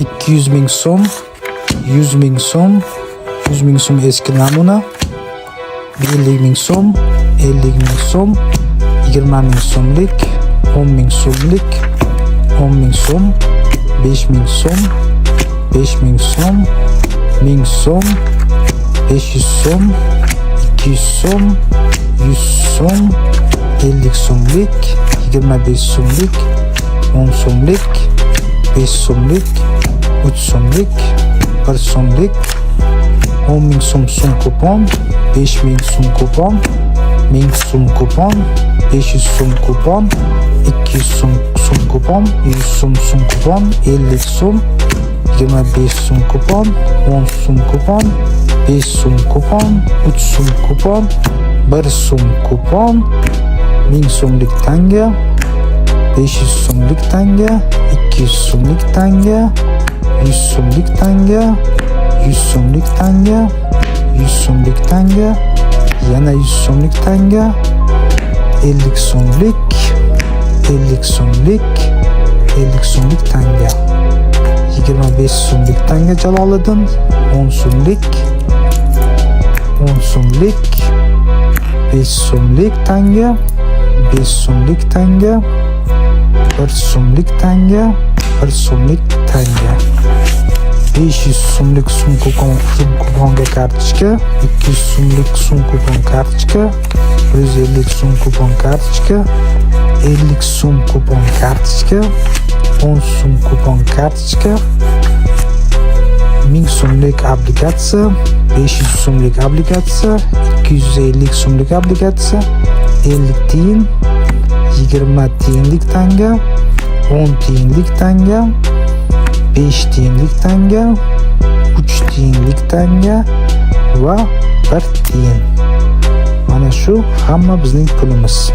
200 ming so'm, 100 ming so'm, 100 ming so'm eski namuna, 50 ming so'm, 50 ming so'm, 20 ming so'mlik, 10 ming so'mlik, 10 ming so'm, 5 ming so'm, 5 ming so'm, 1000 so'm, 500 so'm, 200 so'm, 100 so'm, 50 so'mlik, 25 so'mlik, 10 so'mlik, 5 so'mlik, 3 so'mlik, 1 so'mlik, 10 ming so'm kupon, 5 ming so'm kupon, 1000 so'm kupon, 500 so'm kupon, 200 so'm kupon, 100 so'm kupon, 50 so'm, 25 so'm kupon, 10 so'm kupon, 5 so'm kupon, 3 so'm kupon, 1 so'm kupon, 1000 so'mlik tanga, 500 so'mlik tanga, 200 so'mlik tanga, 100 so'mlik tanga, 100 so'mlik tanga, 100 so'mlik tanga, yana 100 so'mlik tanga, 50 so'mlik, 50 so'mlik, 50 so'mlik tanga, 25 so'mlik tanga Jaloliddin, 10 so'mlik, 10 so'mlik, 5 so'mlik tanga, 5 so'mlik tanga, 1 so'mlik tanga, 1 so'mlik tanga, 500 so'mlik so'm kuponga kartochka, 200 so'mlik so'm kupon kartochka, 150 so'm kupon kartochka, 50 so'm kupon kartochka, 10 so'm kupon kartochka, 1000 so'mlik obligatsiya, 500 so'mlik obligatsiya, 250 so'mlik obligatsiya, 50 tiyin, 20 tiyinlik tanga, 10 tiyinlik tanga, 5 tiyinlik tanga, 3 tiyinlik tanga va 1 tiyin. Mana shu hamma bizning pulimiz.